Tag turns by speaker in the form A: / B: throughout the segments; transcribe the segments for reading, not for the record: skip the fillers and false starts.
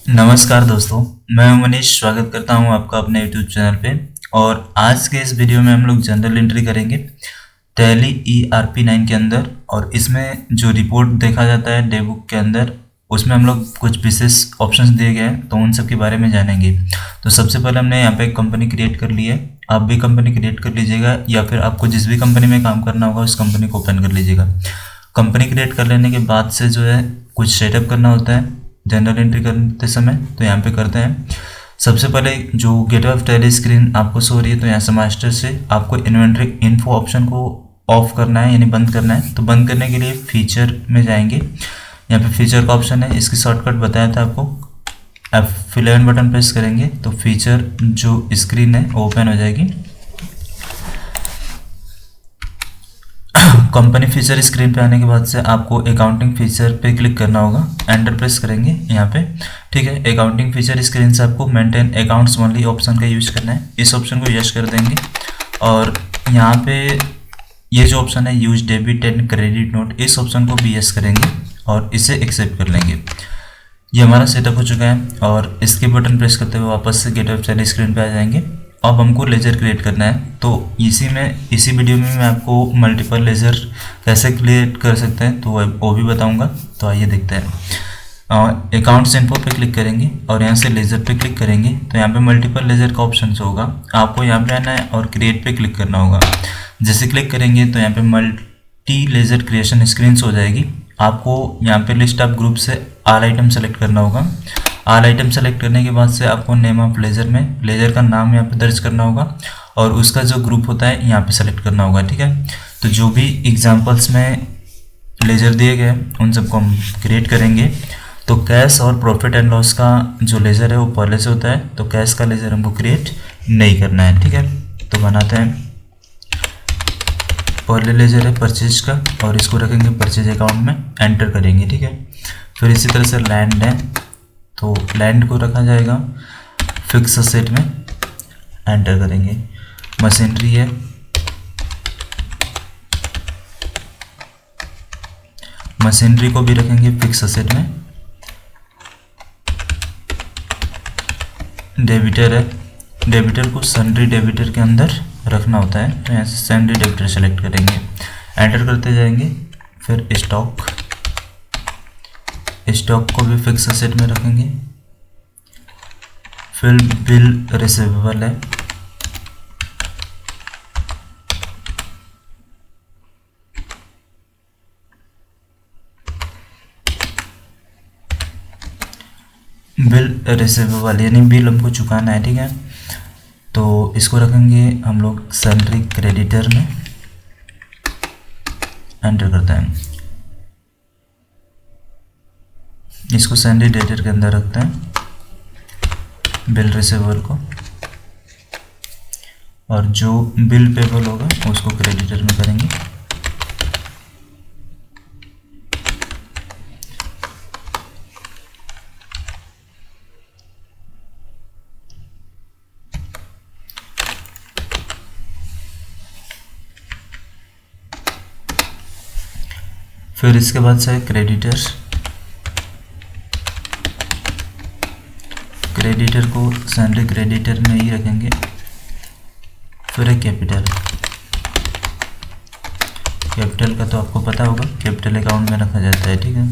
A: नमस्कार दोस्तों, मैं मनीष स्वागत करता हूं आपका अपने यूट्यूब चैनल पे। और आज के इस वीडियो में हम लोग जनरल एंट्री करेंगे टैली ERP9 के अंदर। और इसमें जो रिपोर्ट देखा जाता है डे बुक के अंदर, उसमें हम लोग कुछ विशेष ऑप्शंस दिए गए हैं, तो उन सब के बारे में जानेंगे। तो सबसे पहले हमने यहाँ पे एक कंपनी क्रिएट कर ली है। आप भी कंपनी क्रिएट कर लीजिएगा, या फिर आपको जिस भी कंपनी में काम करना होगा उस कंपनी को ओपन कर लीजिएगा। कंपनी क्रिएट कर लेने के बाद से जो है कुछ सेटअप करना होता है जनरल एंट्री करते समय, तो यहाँ पे करते हैं। सबसे पहले जो गेटवे ऑफ टैली स्क्रीन आपको शो हो रही है, तो यहाँ से मास्टर से आपको इन्वेंट्री इन्फो ऑप्शन को ऑफ करना है, यानी बंद करना है। तो बंद करने के लिए फीचर में जाएंगे, यहाँ पे फीचर का ऑप्शन है, इसकी शॉर्टकट बताया था आपको। F11 बटन प्रेस करेंगे तो फीचर जो स्क्रीन है ओपन हो जाएगी। कंपनी फीचर स्क्रीन पे आने के बाद से आपको अकाउंटिंग फीचर पे क्लिक करना होगा, एंटर प्रेस करेंगे यहाँ पे। ठीक है, अकाउंटिंग फीचर स्क्रीन से आपको मेंटेन अकाउंट्स ओनली ऑप्शन का यूज करना है, इस ऑप्शन को यस कर देंगे। और यहाँ पे ये जो ऑप्शन है use debit and credit note, इस ऑप्शन को भी यस करेंगे और इसे एक्सेप्ट कर लेंगे। ये हमारा सेटअप हो चुका है, और इसके बटन प्रेस करते हुए वापस से गेटवे ऑफ टैली स्क्रीन पे आ जाएंगे। अब हमको लेजर क्रिएट करना है, तो इसी वीडियो में मैं आपको मल्टीपल लेजर कैसे क्रिएट कर सकते हैं तो वो भी बताऊंगा। तो आइए देखते हैं। अकाउंट्स इन्फो पे क्लिक करेंगे और यहाँ से लेजर पे क्लिक करेंगे, तो यहाँ पे मल्टीपल लेजर का ऑप्शन होगा। आपको यहाँ पे आना है और क्रिएट पे क्लिक करना होगा। जैसे क्लिक करेंगे तो यहाँ पे मल्टी लेजर क्रिएशन स्क्रीन हो जाएगी। आपको यहाँ पे लिस्ट ऑफ ग्रुप से ऑल आइटम सेलेक्ट करना होगा। ऑल आइटम सेलेक्ट करने के बाद से आपको नेम ऑफ लेजर में लेजर का नाम यहाँ पे दर्ज करना होगा, और उसका जो ग्रुप होता है यहाँ पे सेलेक्ट करना होगा। ठीक है, तो जो भी एग्जांपल्स में लेजर दिए गए उन सबको हम क्रिएट करेंगे। तो कैश और प्रॉफिट एंड लॉस का जो लेजर है वो पहले से होता है, तो कैश का लेजर हमको क्रिएट नहीं करना है। ठीक है, तो बनाते हैं। पहले लेजर है परचेज का, और इसको रखेंगे परचेज अकाउंट में, एंटर करेंगे। ठीक है, फिर इसी तरह से लैंड है, तो लैंड को रखा जाएगा फिक्स असेट में, एंटर करेंगे। मशीनरी है, मशीनरी को भी रखेंगे फिक्स असेट में। डेबिटर है, डेबिटर को सन्ड्री डेबिटर के अंदर रखना होता है, तो यहाँ से सन्ड्री डेबिटर सेलेक्ट करेंगे, एंटर करते जाएंगे। फिर स्टॉक, स्टॉक को भी फिक्स असेट में रखेंगे। फिर बिल रिसीवेबल है, बिल रिसीवेबल यानी बिल हमको चुकाना है। ठीक है, तो इसको रखेंगे हम लोग सैलरी क्रेडिटर में, एंटर करते हैं। इसको सैलरी डेटर के अंदर रखते हैं बिल रिसीवर को, और जो बिल पेबल होगा उसको क्रेडिटर में करेंगे। फिर इसके बाद से क्रेडिटर, क्रेडिटर को सैलरी क्रेडिटर में ही रखेंगे। फिर है कैपिटल, कैपिटल का तो आपको पता होगा, कैपिटल अकाउंट में रखा जाता है। ठीक है,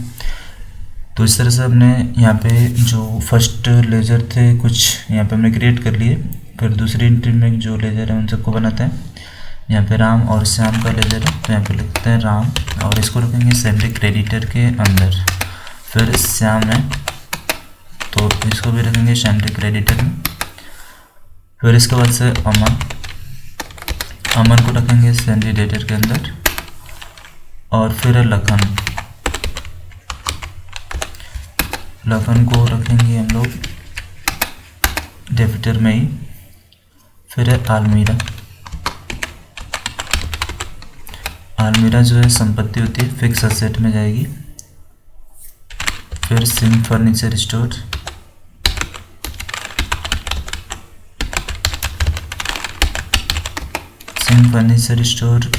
A: तो इस तरह से हमने यहाँ पे जो फर्स्ट लेजर थे कुछ यहाँ पे हमने क्रिएट कर लिए। फिर दूसरी एंट्री में जो लेजर है उन सबको बनाते हैं। यहाँ पे राम और श्याम का लेजर है, तो यहाँ पे लिखते हैं राम, और इसको रखेंगे सैलरी क्रेडिटर के अंदर। फिर श्याम है, तो इसको भी रखेंगे सैलरी क्रेडिटर में। फिर इसके बाद से अमन, अमन को रखेंगे सैलरी डेटर के अंदर। और फिर है लखन, लखन को रखेंगे हम लोग डेबिटर में ही। फिर है आलमीरा, आलमीरा जो है संपत्ति होती है, फिक्स असेट में जाएगी। फिर Singh furniture store, Singh furniture store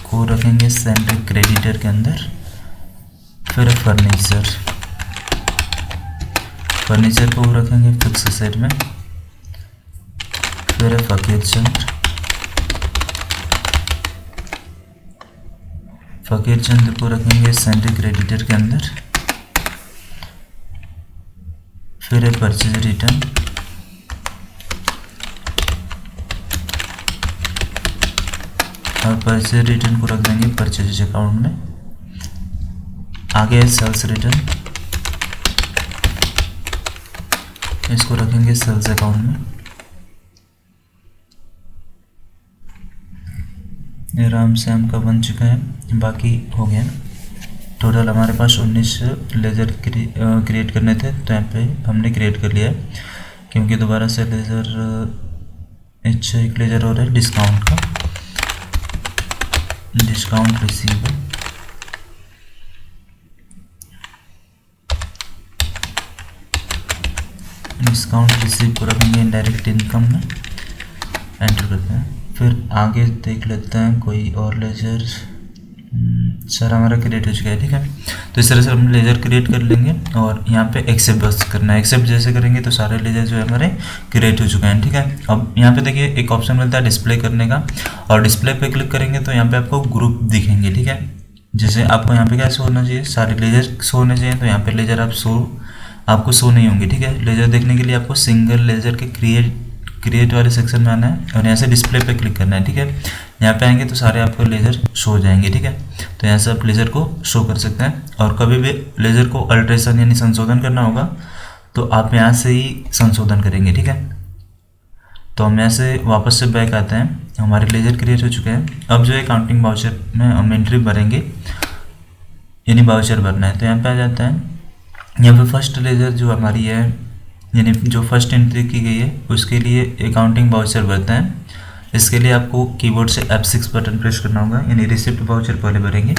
A: को रखेंगे सैलरी क्रेडिटर के अंदर। फिर फर्नीचर, फर्नीचर को रखेंगे फिक्स सेट में। फिर है फकीर चंद, फकीर चंद को रखेंगे सेंट्रिक क्रेडिटर के अंदर। फिर है परचेज रिटर्न, और परचेज रिटर्न को रख देंगे परचेज अकाउंट में। आगे है सेल्स रिटर्न, इसको रखेंगे सेल्स अकाउंट में। ये राम श्याम का बन चुका है, बाकी हो गया। टोटल हमारे पास 19 लेज़र क्रिएट करने थे, तो यहाँ पे हमने क्रिएट कर लिया है। क्योंकि दोबारा से लेज़र अच्छा एक लेज़र हो रहा है डिस्काउंट का, डिस्काउंट रिसीवेबल। डिस्काउंट रिसीव को रखेंगे इनडायरेक्ट इनकम में, एंटर करते हैं। फिर आगे देख लेते हैं कोई और लेज़र। सर हमारा क्रिएट हो चुका है, ठीक है। तो इस तरह से हम लेज़र क्रिएट कर लेंगे और यहाँ पे एक्सेप्ट बस करना है। एक्सेप्ट जैसे करेंगे तो सारे लेज़र जो है हमारे क्रिएट हो चुके हैं, ठीक है। अब यहाँ पे देखिए एक ऑप्शन मिलता है डिस्प्ले करने का, और डिस्प्ले पे क्लिक करेंगे तो यहाँ पे आपको ग्रुप दिखेंगे, ठीक है। जैसे आपको यहाँ पे क्या शो होना चाहिए, सारे लेज़र शो होने चाहिए, तो यहाँ पे लेज़र आपको शो नहीं होंगे, ठीक है। लेज़र देखने के लिए आपको सिंगल लेज़र के क्रिएट वाले सेक्शन में आना है और यहाँ से डिस्प्ले पे क्लिक करना है, ठीक है। यहाँ पे आएंगे तो सारे आपको लेज़र शो हो जाएंगे, ठीक है। तो यहाँ से आप लेज़र को शो कर सकते हैं, और कभी भी लेज़र को अल्ट्रेशन यानी संशोधन करना होगा तो आप यहाँ से ही संशोधन करेंगे, ठीक है। तो हम यहाँ से वापस से बैक आते हैं, हमारे लेज़र क्रिएट हो चुके हैं। अब जो है काउंटिंग वाउचर में हम एंट्री भरेंगे, यानी वाउचर भरना है। तो यहाँ पे आ जाता है, यहाँ पे फर्स्ट लेज़र जो हमारी है, यानी जो फर्स्ट एंट्री की गई है उसके लिए अकाउंटिंग वाउचर भरते हैं। इसके लिए आपको कीबोर्ड से F6 बटन प्रेस करना होगा, यानी रिसिप्ट वाउचर पहले भरेंगे,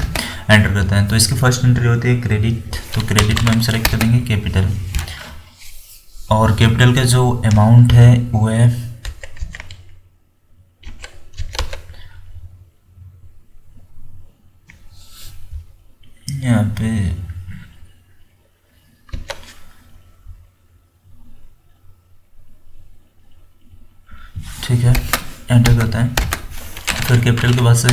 A: एंटर करते हैं। तो इसकी फर्स्ट एंट्री होती है क्रेडिट, तो क्रेडिट में हम सेलेक्ट करेंगे कैपिटल, और कैपिटल का जो अमाउंट है वो है यहाँ पे ठीक है, एंटर करते हैं। फिर कैपिटल के बाद से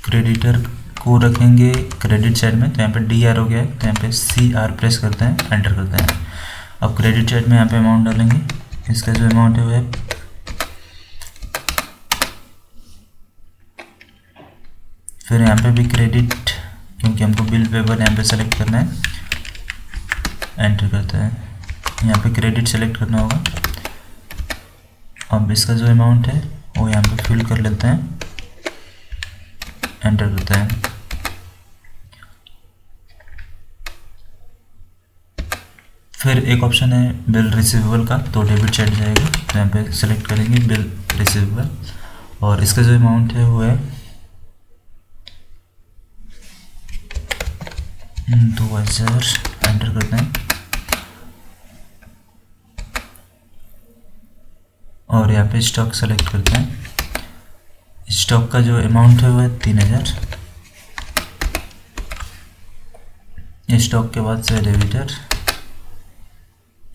A: क्रेडिटर को रखेंगे क्रेडिट साइड में, तो यहाँ पे DR हो गया है, तो यहाँ पे CR प्रेस करते हैं, एंटर करते हैं। अब क्रेडिट साइड में यहाँ पे अमाउंट डालेंगे, इसका जो अमाउंट है वो है, फिर यहाँ पे भी क्रेडिट, क्योंकि हमको बिल पेपर यहाँ पे सेलेक्ट करना है, एंटर करते हैं। यहाँ पे क्रेडिट सेलेक्ट करना होगा। अब इसका जो अमाउंट है वो यहाँ पे फिल कर लेते हैं, एंटर करते हैं। फिर एक ऑप्शन है बिल रिसीवेबल का, तो डेबिट साइड जाएगा, तो यहाँ पे सेलेक्ट करेंगे बिल रिसीवेबल, और इसका जो अमाउंट है वो है 2000, एंटर करते हैं। और यहाँ पे स्टॉक सेलेक्ट करते हैं, स्टॉक का जो अमाउंट है वो है 3000। स्टॉक के बाद से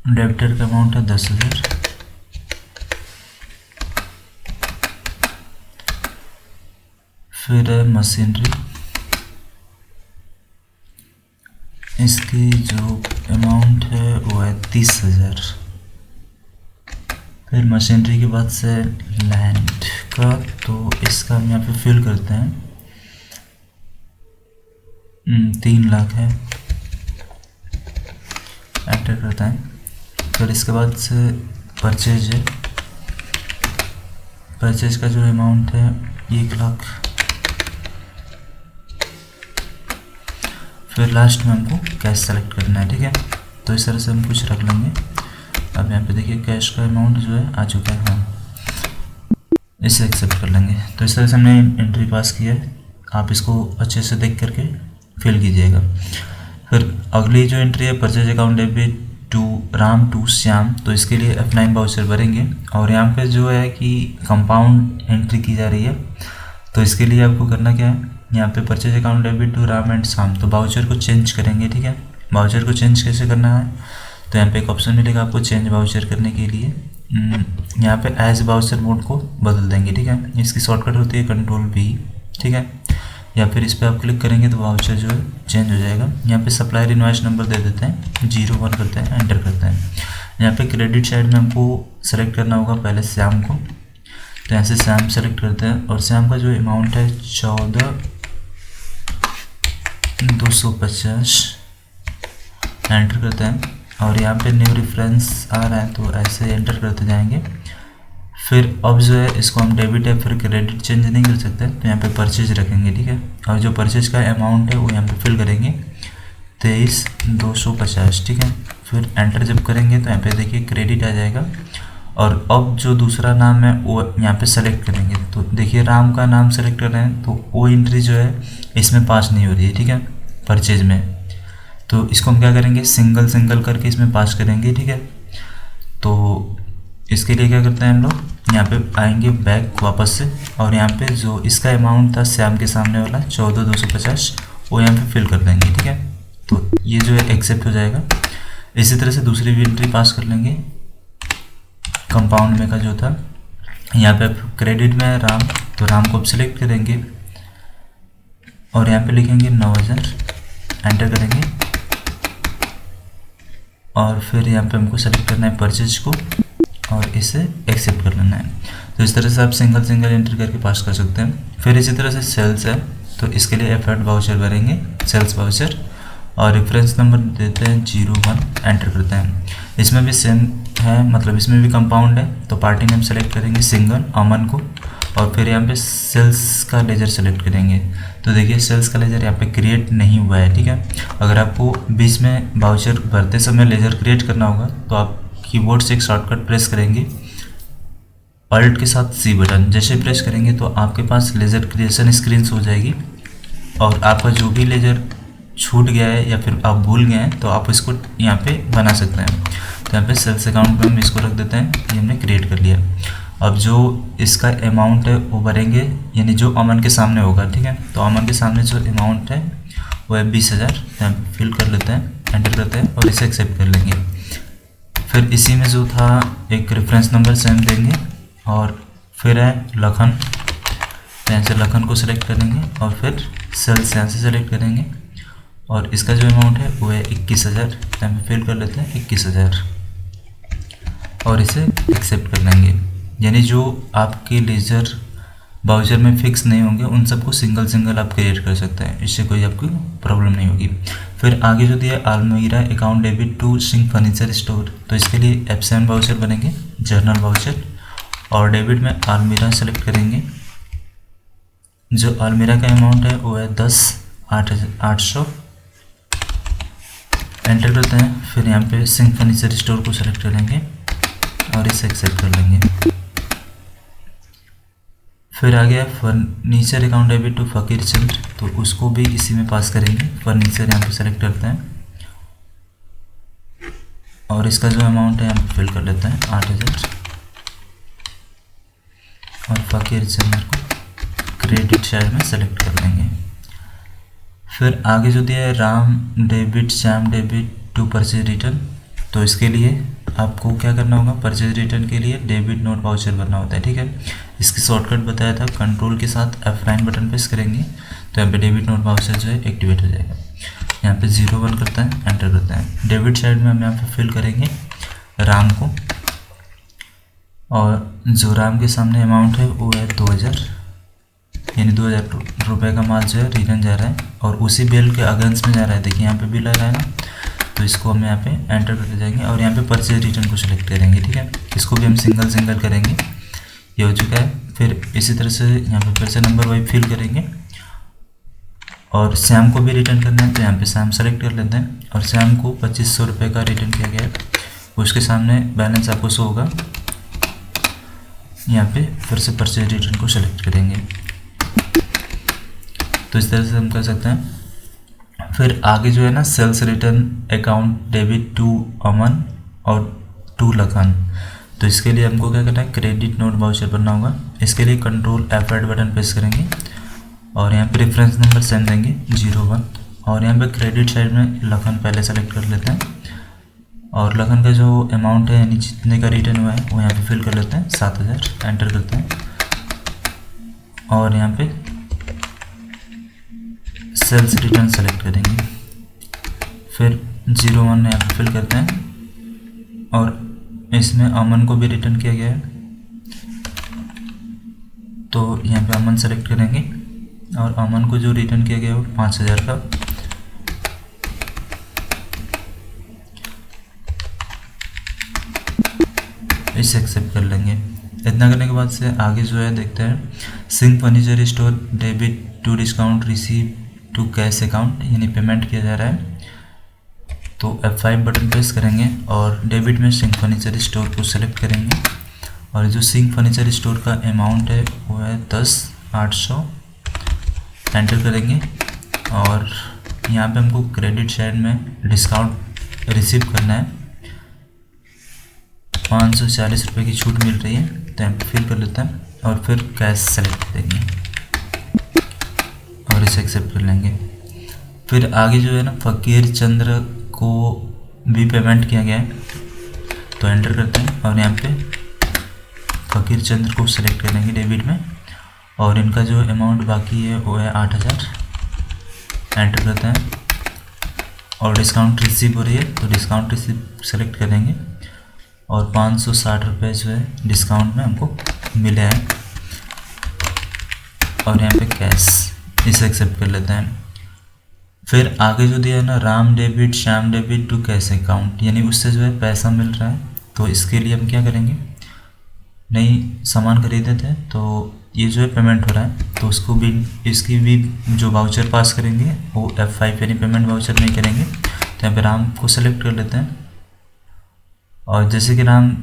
A: डेबिटर का अमाउंट है 10,000। फिर है मशीनरी, इसकी जो अमाउंट है वो है 30,000। फिर मशीनरी के बाद से लैंड का, तो इसका हम यहाँ पे फिल करते हैं, 3 लाख है, एंटर करते हैं। फिर इसके बाद से परचेज है, परचेज का जो अमाउंट है 1 लाख। फिर लास्ट में हमको कैश सेलेक्ट करना है, ठीक है। तो इस तरह से हम कुछ रख लेंगे। अब यहाँ पे देखिए कैश का अमाउंट जो है आ चुका है, हाँ, इसे एक्सेप्ट कर लेंगे। तो इस तरह से हमने एंट्री पास किया है, आप इसको अच्छे से देख करके फिल कीजिएगा। फिर अगली जो एंट्री है purchase account debit to Ram to Shyam, तो इसके लिए F9 वाउचर भरेंगे, और यहाँ पे जो है कि कंपाउंड एंट्री की जा रही है, तो इसके लिए आपको करना क्या है, यहाँ पे purchase account debit to Ram and Shyam, तो वाउचर को चेंज करेंगे। ठीक है, वाउचर को चेंज कैसे करना है, तो यहाँ पे एक ऑप्शन मिलेगा आपको चेंज वाउचर करने के लिए। यहाँ पे एज वाउचर मोड को बदल देंगे। ठीक है, इसकी शॉर्टकट होती है Ctrl+V। ठीक है, या फिर इस पर आप क्लिक करेंगे तो वाउचर जो है चेंज हो जाएगा। यहाँ पे सप्लायर इनवॉइस नंबर दे देते हैं 01 करते हैं, एंटर करते हैं। यहाँ पे क्रेडिट साइड में हमको सेलेक्ट करना होगा पहले श्याम को, तो यहाँ से श्याम सेलेक्ट करते हैं और श्याम का जो अमाउंट है 14,250 एंटर करते हैं। और यहाँ पे न्यू रेफरेंस आ रहा है तो ऐसे एंटर करते जाएंगे। फिर अब जो है इसको हम डेबिट या फिर क्रेडिट चेंज नहीं कर सकते, तो यहाँ पे परचेज रखेंगे। ठीक है, और जो परचेज का अमाउंट है वो यहाँ पे फिल करेंगे 23,250। ठीक है, फिर एंटर जब करेंगे तो यहाँ पे देखिए क्रेडिट आ जाएगा। और अब जो दूसरा नाम है वो यहाँ पे सेलेक्ट करेंगे, तो देखिए राम का नाम सेलेक्ट कर रहे हैं तो वो एंट्री जो है इसमें पास नहीं हो रही है। ठीक है, परचेज में, तो इसको हम क्या करेंगे सिंगल सिंगल करके इसमें पास करेंगे। ठीक है, तो इसके लिए क्या करते हैं हम लोग यहाँ पे आएंगे बैक वापस से, और यहाँ पे जो इसका अमाउंट था श्याम के सामने वाला 14,250 वो यहाँ पे फिल कर देंगे। ठीक है, तो ये जो है एक्सेप्ट हो जाएगा। इसी तरह से दूसरी भी एंट्री पास कर लेंगे कंपाउंड में का जो था। यहाँ पे क्रेडिट में राम, तो राम को सिलेक्ट करेंगे और यहाँ पे लिखेंगे 9,000, एंटर करेंगे। और फिर यहाँ पे हमको सेलेक्ट करना है परचेज को और इसे एक्सेप्ट कर लेना है। तो इस तरह से आप सिंगल सिंगल एंटर करके पास कर सकते हैं। फिर इसी तरह से सेल्स है, तो इसके लिए एफर्ट वाउचर भरेंगे, सेल्स वाउचर, और रेफरेंस नंबर देते हैं 01, एंटर करते हैं। इसमें भी सेम है, मतलब इसमें भी कंपाउंड है, तो पार्टी नेम सेलेक्ट करेंगे सिंगल अमन को, और फिर यहाँ पे सेल्स का लेजर सेलेक्ट करेंगे। तो देखिए सेल्स का लेजर यहाँ पे क्रिएट नहीं हुआ है। ठीक है, अगर आपको बीच में वाउचर भरते समय लेजर क्रिएट करना होगा तो आप कीबोर्ड से एक शॉर्टकट प्रेस करेंगे अल्ट के साथ C बटन, जैसे प्रेस करेंगे तो आपके पास लेजर क्रिएशन स्क्रीन हो जाएगी, और आपका जो भी लेजर छूट गया है या फिर आप भूल गए हैं तो आप इसको यहाँ पे बना सकते हैं। तो यहाँ पे सेल्स अकाउंट में हम इसको रख देते हैं, ये हमने क्रिएट कर लिया। अब जो इसका अमाउंट है वो भरेंगे, यानी जो अमन के सामने होगा। ठीक है, तो अमन के सामने जो अमाउंट है वो है 20,000, यहाँ पे फिल कर लेते हैं, एंटर करते हैं और इसे एक्सेप्ट कर लेंगे। फिर इसी में जो था एक रेफरेंस नंबर सेम देंगे, और फिर है लखन, तो यहाँ से लखन को सिलेक्ट करेंगे और फिर सेल्स यहाँ से सेलेक्ट करेंगे, और इसका जो अमाउंट है वो है 21,000, यहाँ पे फिल कर लेते हैं 21,000 और इसे एक्सेप्ट कर लेंगे। यानी जो आपके लेजर वाउचर में फिक्स नहीं होंगे उन सबको सिंगल सिंगल आप क्रिएट कर सकते हैं, इससे कोई आपको प्रॉब्लम नहीं होगी। फिर आगे जो दिया अलमीरा account debit to Singh furniture store, तो इसके लिए F7 वाउचर बनेंगे, जर्नल वाउचर, और डेबिट में अलमीरा सेलेक्ट करेंगे। जो अलमीरा का अमाउंट है वो है 10,800, एंटर करते हैं। फिर यहाँ पे सिंह फर्नीचर स्टोर को सेलेक्ट करेंगे और इसे एक्सेप्ट कर लेंगे। फिर आ गया furniture account debit to Fakir Chand, तो उसको भी इसी में पास करेंगे। फर्नीचर यहाँ पे सेलेक्ट करते हैं और इसका जो अमाउंट है यहाँ पे फिल कर लेते हैं 8,000, और फकीर चंद को क्रेडिट साइड में सेलेक्ट कर लेंगे। फिर आगे जो दिया है Ram debit Shyam debit to purchase return, तो इसके लिए आपको क्या करना होगा, परचेज रिटर्न के लिए डेबिट नोट वाउचर भरना होता है। ठीक है, इसकी शॉर्टकट बताया था, कंट्रोल के साथ F9 बटन प्रेस करेंगे तो यहाँ पे डेबिट नोट वाउचर जो है एक्टिवेट हो जाएगा। यहाँ पे 01 करता है, एंटर करता है। डेबिट साइड में हम यहाँ पे फिल करेंगे राम को, और जो राम के सामने अमाउंट है वो है 2,000, यानी 2,000 रुपये का माल जो है रिटर्न जा रहा है, और उसी बिल के अगेंस्ट में जा रहा है। देखिए यहाँ पे बिल आ रहा है ना, तो इसको हम यहाँ पे एंटर करते जाएंगे और यहाँ पे परचेज रिटर्न को सिलेक्ट करेंगे। ठीक है, इसको भी हम सिंगल सिंगल करेंगे, ये हो चुका है। फिर इसी तरह से यहाँ पे फिर से नंबर वाइज फिल करेंगे, और श्याम को भी रिटर्न करना है तो यहाँ पे श्याम सेलेक्ट कर लेते हैं, और श्याम को 2,500 रुपये का रिटर्न किया गया है, उसके सामने बैलेंस आपको शो होगा। यहाँ पे फिर से परचेज रिटर्न को सिलेक्ट करेंगे, तो इस तरह से हम कर सकते हैं। फिर आगे जो है ना sales return account debit to Aman और टू लखन, तो इसके लिए हमको क्या करना है, क्रेडिट नोट वाउचर बनना होगा। इसके लिए कंट्रोल F8 बटन प्रेस करेंगे और यहाँ पे रेफरेंस नंबर सेम देंगे 01। और यहाँ पे क्रेडिट साइड में लखन पहले सेलेक्ट कर लेते हैं और लखन का जो अमाउंट है यानी जितने का रिटर्न हुआ है वो यहाँ पे फिल कर लेते हैं 7000, एंटर करते हैं और यहाँ पे सेल्स रिटर्न सेलेक्ट करेंगे, फिर 01 यहाँ पे फिल करते हैं और इसमें अमन को भी रिटर्न किया गया है तो यहाँ पे अमन सेलेक्ट करेंगे और अमन को जो रिटर्न किया गया है वो 5000 का। इसे एक्सेप्ट कर लेंगे। इतना करने के बाद से आगे जो है देखते हैं Singh furniture store debit to discount receive to cash account, यानी पेमेंट किया जा रहा है तो F5 बटन प्रेस करेंगे और डेबिट में सिंक फर्नीचर स्टोर को सेलेक्ट करेंगे और जो सिंक फर्नीचर स्टोर का अमाउंट है वो है 10,800, एंटर करेंगे और यहाँ पे हमको क्रेडिट साइड में डिस्काउंट रिसीव करना है, 540 रुपये की छूट मिल रही है तो यहाँ पे फिल कर लेते हैं और फिर कैश सेलेक्ट करेंगे और इसे एक्सेप्ट कर लेंगे। फिर आगे जो है ना फ़कीर चंद्र को भी पेमेंट किया गया है तो एंटर करते हैं और यहाँ पे फ़कीर चंद्र को सेलेक्ट करेंगे डेबिट में और इनका जो अमाउंट बाकी है वो है 8000, एंटर करते हैं और डिस्काउंट रिसीव हो रही है तो डिस्काउंट रिसीव सेलेक्ट करेंगे और 560 रुपये जो है डिस्काउंट में हमको मिले हैं और यहाँ पे कैश, इसे एक्सेप्ट कर लेते हैं। फिर आगे जो दिया है ना Ram debit Shyam debit to cash account, यानी उससे जो है पैसा मिल रहा है तो इसके लिए हम क्या करेंगे, नई सामान खरीदे थे तो ये जो है पेमेंट हो रहा है तो उसको भी इसकी भी जो वाउचर पास करेंगे वो F5 यानी पेमेंट वाउचर नहीं करेंगे तो यहाँ पे राम को सेलेक्ट कर लेते हैं और जैसे कि राम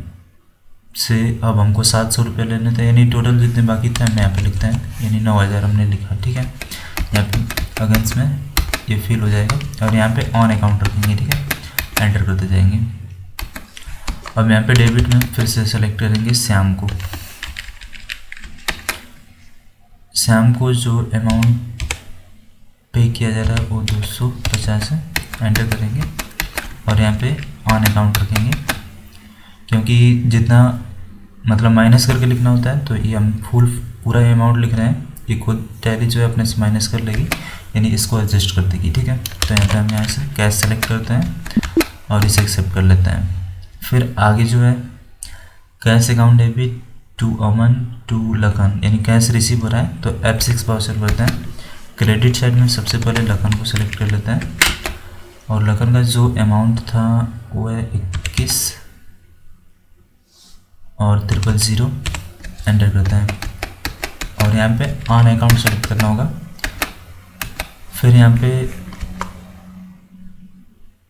A: से अब हमको 700 रुपये लेने थे यानी टोटल जितने बाकी थे हम यहाँ पे लिखते हैं यानी 9000 हमने लिखा, ठीक है। यहाँ पे अगेंस्ट में ये फिल हो जाएगा और यहाँ पे ऑन अकाउंट रखेंगे, ठीक है, एंटर करते जाएंगे। अब यहाँ पे डेबिट में फिर से सेलेक्ट करेंगे श्याम को, श्याम को जो अमाउंट पे किया जा रहा है वो 250 है, एंटर करेंगे और यहाँ पे ऑन अकाउंट रखेंगे क्योंकि जितना मतलब माइनस करके लिखना होता है तो ये हम पूरा अमाउंट लिख रहे हैं, ये खुद टैली जो है अपने से माइनस कर लेगी यानी इसको एडजस्ट कर देगी, ठीक है। तो यहाँ पे हम यहाँ से कैश सेलेक्ट करते हैं और इसे एक्सेप्ट कर लेते हैं। फिर आगे जो है cash account debit to Aman to Lakhan, यानी कैश रिसीव हो रहा है तो F6 वाउचर करते हैं। क्रेडिट साइड में सबसे पहले लखन को सेलेक्ट कर लेते हैं और लखन का जो अमाउंट था वो है 21 और 000, एंटर करते हैं और यहाँ पे ऑन अकाउंट सेलेक्ट करना होगा। फिर यहाँ पे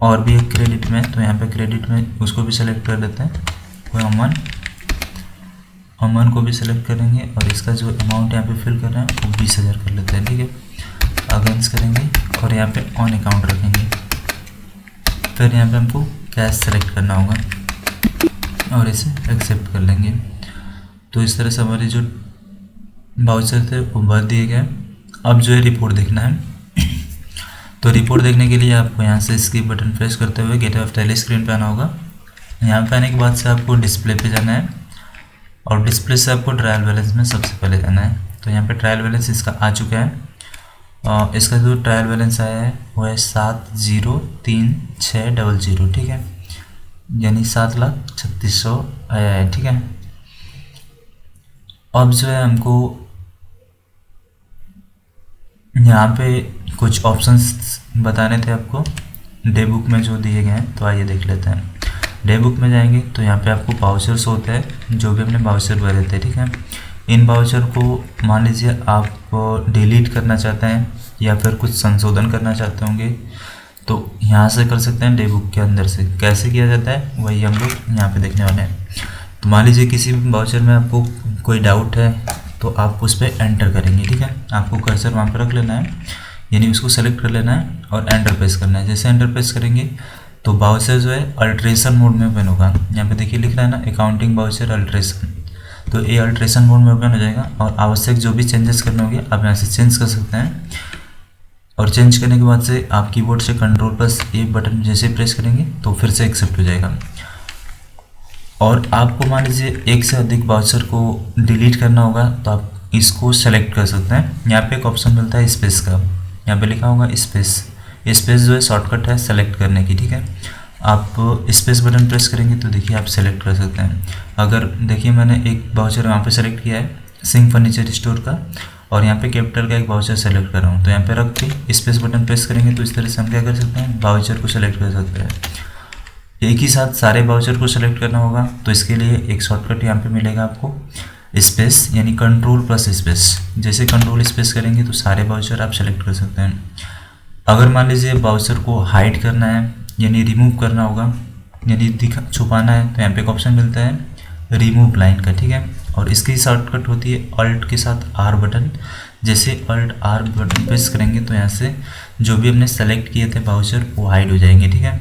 A: और भी एक क्रेडिट में तो यहाँ पे क्रेडिट में उसको भी सेलेक्ट कर लेते हैं, वो अमन को भी सेलेक्ट करेंगे और इसका जो अमाउंट यहाँ पे फिल कर रहे हैं वो 20,000 कर लेते हैं, ठीक है। अगेंस्ट करेंगे और यहाँ पे ऑन अकाउंट रखेंगे। फिर यहाँ पे हमको कैश सेलेक्ट करना होगा और इसे एक्सेप्ट कर लेंगे। तो इस तरह से हमारे जो वाउचर थे वो भर दिए गए। अब जो है रिपोर्ट देखना है तो रिपोर्ट देखने के लिए आपको यहाँ से स्किप बटन प्रेस करते हुए गेट ऑफ टैली स्क्रीन पे आना होगा। यहाँ पे आने के बाद से आपको डिस्प्ले पे जाना है और डिस्प्ले से आपको ट्रायल बैलेंस में सबसे पहले जाना है। तो यहाँ पे ट्रायल बैलेंस इसका आ चुका है और इसका जो ट्रायल बैलेंस आया है वो है 703600, ठीक है, यानी 7,36,000 आया है, ठीक है। अब जो है हमको यहाँ पे कुछ ऑप्शंस बताने थे आपको डे बुक में जो दिए गए हैं, तो आइए देख लेते हैं। डे बुक में जाएंगे तो यहाँ पे आपको वाउचर्स होते हैं जो भी हमने वाउचर भरे थे, ठीक है। इन वाउचर को मान लीजिए आप डिलीट करना चाहते हैं या फिर कुछ संशोधन करना चाहते होंगे तो यहाँ से कर सकते हैं। डे बुक के अंदर से कैसे किया जाता है वही हम लोग यहाँ पे देखने वाले हैं। तो मान लीजिए किसी भी वाउचर में आपको कोई डाउट है तो आप उस पर एंटर करेंगे, ठीक है। आपको कर्सर वहाँ पर रख लेना है, यानी उसको सेलेक्ट कर लेना है और एंटर प्रेस करना है। जैसे एंटर प्रेस करेंगे तो वाउचर जो है अल्ट्रेशन मोड में ओपन होगा। यहाँ पे देखिए लिख रहा है ना अकाउंटिंग वाउचर अल्ट्रेशन, तो ये अल्ट्रेशन मोड में ओपन हो जाएगा और आवश्यक जो भी चेंजेस करने होंगे आप यहाँ से चेंज कर सकते हैं। और चेंज करने के बाद से आप कीबोर्ड से Ctrl+A बटन जैसे प्रेस करेंगे तो फिर से एक्सेप्ट हो जाएगा। और आपको मान लीजिए एक से अधिक वाउचर को डिलीट करना होगा तो आप इसको सेलेक्ट कर सकते हैं। यहाँ पे एक ऑप्शन मिलता है स्पेस का, यहाँ पे लिखा होगा स्पेस। स्पेस जो है शॉर्टकट है सेलेक्ट करने की, ठीक है। आप स्पेस बटन प्रेस करेंगे तो देखिए आप सेलेक्ट कर सकते हैं। अगर देखिए मैंने एक वाउचर यहाँ पे सेलेक्ट किया है सिंह फर्नीचर स्टोर का, और यहाँ पे कैपिटल का एक वाउचर सेलेक्ट कर रहा हूँ, तो यहाँ पे रख के स्पेस बटन प्रेस करेंगे तो इस तरह से हम क्या कर सकते हैं, वाउचर को सेलेक्ट कर सकते हैं। एक ही साथ सारे वाउचर को सेलेक्ट करना होगा तो इसके लिए एक शॉर्टकट यहाँ पे मिलेगा आपको स्पेस, यानी Ctrl+स्पेस। जैसे कंट्रोल स्पेस करेंगे तो सारे वाउचर आप सेलेक्ट कर सकते हैं। अगर मान लीजिए वाउचर को हाइड करना है यानी रिमूव करना होगा, यानी छुपाना है, तो यहाँ पे एक ऑप्शन मिलता है रिमूव लाइन का, ठीक है। और इसकी शॉर्टकट होती है अल्ट के साथ R बटन। जैसे अल्ट R बटन प्रेस करेंगे तो यहाँ से जो भी हमने सेलेक्ट किए थे वाउचर वो हाइड हो जाएंगे, ठीक है।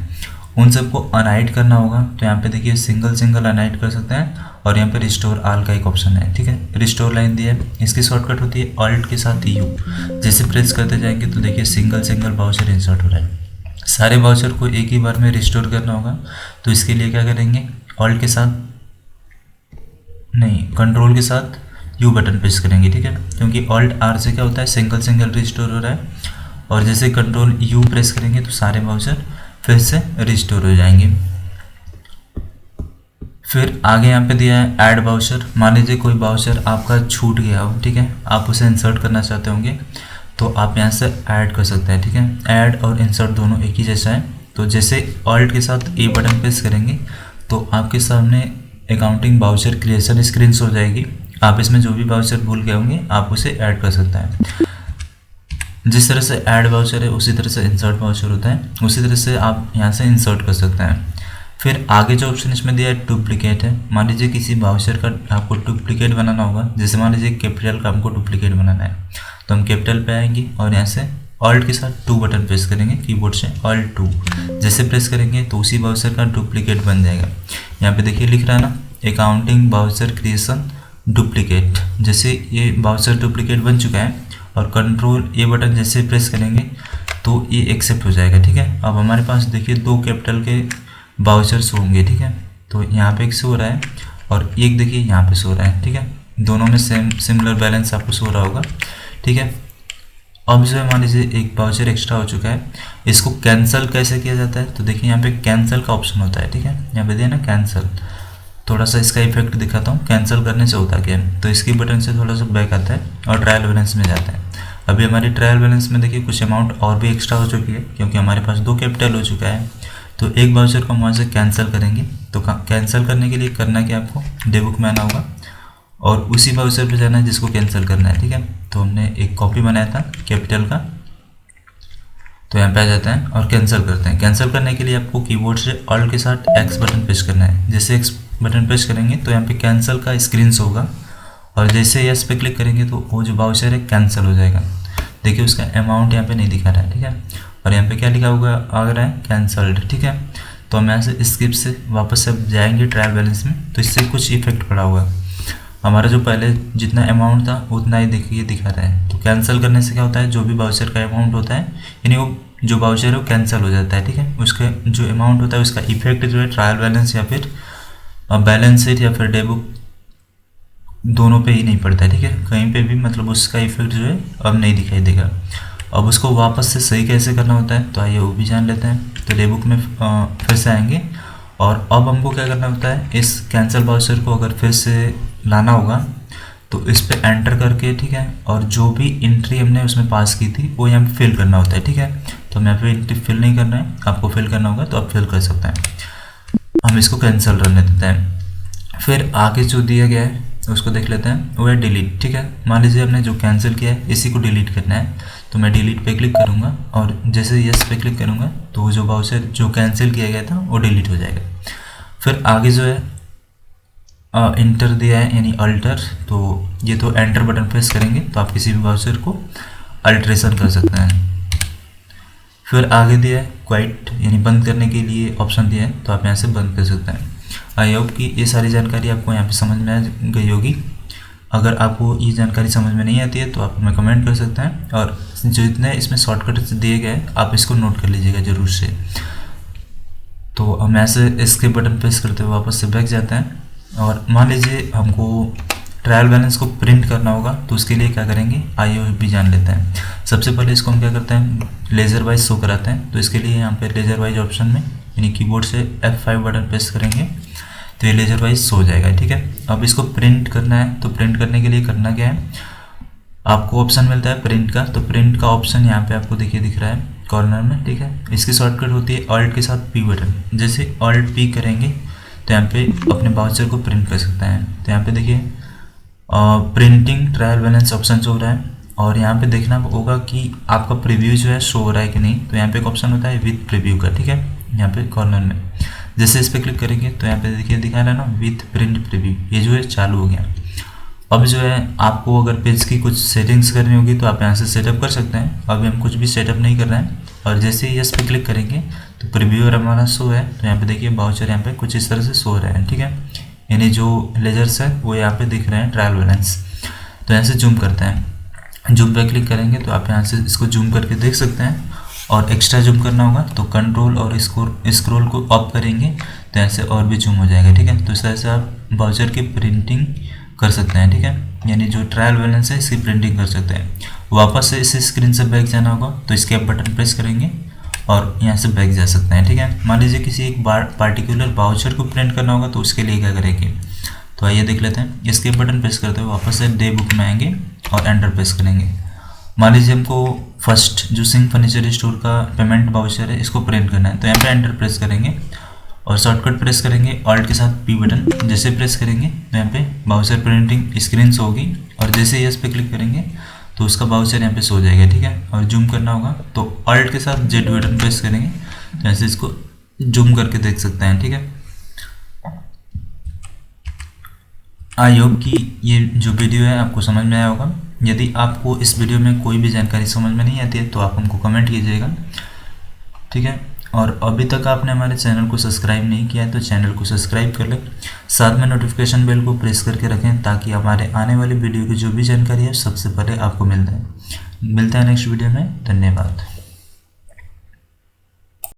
A: उन सबको अनहाइड करना होगा तो यहाँ पे देखिए सिंगल अनहाइड कर सकते हैं। और यहाँ पे रिस्टोर ऑल का एक ऑप्शन है, ठीक है। रिस्टोर लाइन दिया है, इसकी शॉर्टकट होती है अल्ट के साथ U। जैसे प्रेस करते जाएंगे तो देखिए सिंगल वाउचर इंसर्ट हो रहा है। सारे वाउचर को एक ही बार में रिस्टोर करना होगा तो इसके लिए क्या करेंगे, अल्ट के साथ नहीं कंट्रोल के साथ U बटन प्रेस करेंगे, ठीक है। क्योंकि अल्ट R से क्या होता है सिंगल रिस्टोर हो रहा है, और जैसे कंट्रोल U प्रेस करेंगे तो सारे वाउचर फिर से रिस्टोर हो जाएंगे। फिर आगे यहाँ पे दिया है ऐड वाउचर। मान लीजिए कोई वाउचर आपका छूट गया हो, ठीक है, आप उसे इंसर्ट करना चाहते होंगे तो आप यहाँ से ऐड कर सकते हैं, ठीक है। ऐड और इंसर्ट दोनों एक ही जैसा है। तो जैसे अल्ट के साथ A बटन प्रेस करेंगे तो आपके सामने अकाउंटिंग वाउचर क्रिएशन स्क्रीन हो जाएगी। आप इसमें जो भी वाउचर भूल गए होंगे आप उसे ऐड कर सकते हैं। जिस तरह से ऐड वाउचर है उसी तरह से इंसर्ट वाउचर होता है, उसी तरह से आप यहाँ से इंसर्ट कर सकते हैं। फिर आगे जो ऑप्शन इसमें दिया है डुप्लीकेट है। मान लीजिए किसी वाउचर का आपको डुप्लीकेट बनाना होगा, जैसे मान लीजिए कैपिटल का हमको डुप्लीकेट बनाना है तो हम कैपिटल पे आएंगे और यहाँ से अल्ट के साथ 2 बटन प्रेस करेंगे कीबोर्ड से, अल्ट 2 जैसे प्रेस करेंगे तो उसी वाउचर का डुप्लीकेट बन जाएगा। यहाँ पे देखिए लिख रहा है ना अकाउंटिंग वाउचर क्रिएशन डुप्लीकेट। जैसे ये वाउचर डुप्लीकेट बन चुका है और Ctrl+A बटन जैसे प्रेस करेंगे तो ये एक्सेप्ट हो जाएगा, ठीक है। अब हमारे पास देखिए 2 कैपिटल के वाउचर्स होंगे, ठीक है। तो यहाँ पे एक शो हो रहा है और एक देखिए यहाँ पे शो हो रहा है, ठीक है। दोनों में सिमिलर बैलेंस आपको शो हो रहा होगा, ठीक है। अब जो है मान लीजिए एक वाउचर एक्स्ट्रा हो चुका है, इसको कैंसिल कैसे किया जाता है तो देखिए यहाँ पे कैंसिल का ऑप्शन होता है, ठीक है। यहाँ पे दिया ना कैंसिल। थोड़ा सा इसका इफेक्ट दिखाता हूँ कैंसिल करने से होता क्या है। तो इसकी बटन से थोड़ा सा बैक आता है और ट्रायल बैलेंस में जाता है। अभी हमारी ट्रायल बैलेंस में देखिए कुछ अमाउंट और भी एक्स्ट्रा हो चुकी है क्योंकि हमारे पास 2 कैपिटल हो चुका है। तो एक वाउचर को हम वहाँ से कैंसिल करेंगे। तो कैंसिल करने के लिए करना क्या आपको डेबुक में आना होगा और उसी वाउचर पे जाना है जिसको कैंसिल करना है, ठीक है। तो हमने एक कॉपी बनाया था कैपिटल का, तो यहाँ पे आ जाता है और कैंसिल करते हैं। कैंसिल करने के लिए आपको कीबोर्ड से अल्ट के साथ X बटन प्रेस करना है। जैसे X बटन प्रेस करेंगे तो यहाँ पे कैंसिल का स्क्रीन होगा और जैसे यस पे क्लिक करेंगे तो वो जो वाउचर है कैंसिल हो जाएगा। देखिए उसका अमाउंट यहाँ पे नहीं दिखा रहा है, ठीक है। और यहाँ पे क्या लिखा होगा आ रहा है कैंसल्ड, ठीक है। तो हम यहाँ से स्किप से वापस से जाएंगे ट्रायल बैलेंस में तो इससे कुछ इफेक्ट पड़ा हुआ। हमारा जो पहले जितना अमाउंट था उतना ही देखिए दिखा रहा है। तो कैंसिल करने से क्या होता है जो भी वाउचर का अमाउंट होता है यानी वो जो वाउचर है वो कैंसिल हो जाता है, ठीक है। उसका जो अमाउंट होता है उसका इफेक्ट जो है ट्रायल बैलेंस या फिर बैलेंस शीट या फिर डेबुक दोनों पे ही नहीं पड़ता है, ठीक है। कहीं पे भी मतलब उसका इफेक्ट जो है अब नहीं दिखाई देगा। अब उसको वापस से सही कैसे करना होता है तो आइए वो भी जान लेते हैं। तो डेबुक में फिर से आएंगे और अब हमको क्या करना होता है, इस कैंसिल वाउचर को अगर फिर से लाना होगा तो इस पर एंटर करके, ठीक है, और जो भी एंट्री हमने उसमें पास की थी वो यहाँ पे फिल करना होता है, ठीक है। तो हमें यहाँ पे एंट्री फिल नहीं करना है, आपको फिल करना होगा तो आप फिल कर सकते हैं। हम इसको कैंसिल करने देते हैं। फिर आगे जो दिया गया है उसको देख लेते हैं, वो है डिलीट, ठीक है। मान लीजिए हमने जो कैंसिल किया है इसी को डिलीट करना है तो मैं डिलीट पे क्लिक करूँगा और जैसे यस पे क्लिक करूँगा तो वो जो वाउचर जो कैंसिल किया गया था वो डिलीट हो जाएगा। फिर आगे जो है इंटर दिया है यानी अल्टर, तो ये तो एंटर बटन प्रेस करेंगे तो आप किसी भी वाउचर को अल्ट्रेशन कर सकते हैं। फिर आगे दिया है क्वाइट यानी बंद करने के लिए ऑप्शन दिया है तो आप यहाँ से बंद कर सकते हैं। आई होप कि ये सारी जानकारी आपको यहाँ पे समझ में आ गई होगी। अगर आपको ये जानकारी समझ में नहीं आती है तो आप हमें कमेंट कर सकते हैं, और जो इतने इसमें शॉर्टकट दिए गए हैं आप इसको नोट कर लीजिएगा ज़रूर से। तो हम ऐसे इसके बटन प्रेस करते हुए वापस से बैक जाते हैं, और मान लीजिए हमको ट्रायल बैलेंस को प्रिंट करना होगा, तो उसके लिए क्या करेंगे, आइए भी जान लेते हैं। सबसे पहले इसको हम क्या करते हैं, लेज़र वाइज शो कराते हैं। तो इसके लिए यहाँ पे लेज़र वाइज ऑप्शन में यानी कीबोर्ड से F5 बटन प्रेस करेंगे तो ये लेज़र वाइज शो हो जाएगा। ठीक है, अब इसको प्रिंट करना है, तो प्रिंट करने के लिए करना क्या है, आपको ऑप्शन मिलता है प्रिंट का। तो प्रिंट का ऑप्शन यहाँ पे आपको देखिए दिख रहा है कॉर्नर में। ठीक है, इसकी शॉर्टकट होती है ऑल्ट के साथ P बटन। जैसे ऑल्ट P करेंगे तो यहाँ पे अपने बाउचर को प्रिंट कर सकते हैं। तो यहाँ पे देखिए printing trial balance option show हो रहा है, और यहाँ पे देखना होगा कि आपका प्रीव्यू जो है शो हो रहा है कि नहीं। तो यहाँ पे एक ऑप्शन होता है विथ प्रीव्यू का। ठीक है, यहाँ पे कॉर्नर में जैसे इस पर क्लिक करेंगे तो यहाँ पे देखिए दिखा रहा है ना विथ प्रिंट प्रीव्यू, ये जो है चालू हो गया। अब जो है आपको अगर पेज की कुछ सेटिंग्स करनी होगी तो आप यहाँ से सेटअप कर सकते हैं। अभी हम कुछ भी सेटअप नहीं कर रहे हैं, और जैसे ही यस पे क्लिक करेंगे तो प्रीव्यू हमारा शो है। तो यहाँ पे देखिए बाउचर यहाँ पे कुछ इस तरह से शो हो रहा है। ठीक है, यानी जो लेजर्स है वो यहाँ पे दिख रहे हैं ट्रायल बैलेंस। तो यहाँ से जूम करते हैं, जूम पे क्लिक करेंगे तो आप यहाँ से इसको जूम करके देख सकते हैं। और एक्स्ट्रा जूम करना होगा तो कंट्रोल और स्क्रॉल को ऑफ करेंगे तो यहाँ से और भी जूम हो जाएगा। ठीक है, तो इस तरह से आप बाउचर की प्रिंटिंग कर सकते हैं। ठीक है, यानी जो ट्रायल बैलेंस है इसकी प्रिंटिंग कर सकते हैं। वापस से इस स्क्रीन से बैक जाना होगा तो इसके आप बटन प्रेस करेंगे और यहाँ से बैक जा सकते हैं। ठीक है, मान लीजिए किसी एक पार्टिकुलर बाउचर को प्रिंट करना होगा तो उसके लिए क्या करेंगे, तो आइए देख लेते हैं। इसके बटन प्रेस करते हुए वापस से डे बुक में आएंगे और एंटर प्रेस करेंगे। मान लीजिए हमको फर्स्ट जो सिंह फर्नीचर स्टोर का पेमेंट बाउचर है इसको प्रिंट करना है, तो यहाँ पे एंटर प्रेस करेंगे और शॉर्टकट प्रेस करेंगे ऑल्ट के साथ P बटन। जैसे प्रेस करेंगे तो यहाँ पे बाउचर प्रिंटिंग स्क्रीन शो होगी, और जैसे यस पे क्लिक करेंगे तो उसका बाउचर यहाँ पे शो हो जाएगा। ठीक है, और जूम करना होगा तो ऑल्ट के साथ Z बटन प्रेस करेंगे तो ऐसे इसको जूम करके देख सकते हैं। ठीक है, आई होप कि ये जो वीडियो है आपको समझ में आया होगा। यदि आपको इस वीडियो में कोई भी जानकारी समझ में नहीं आती है तो आप हमको कमेंट कीजिएगा। ठीक है, और अभी तक आपने हमारे चैनल को सब्सक्राइब नहीं किया है तो चैनल को सब्सक्राइब कर लें, साथ में नोटिफिकेशन बेल को प्रेस करके रखें ताकि हमारे आने वाली वीडियो की जो भी जानकारी है सबसे पहले आपको मिल जाए। मिलता है नेक्स्ट वीडियो में, धन्यवाद।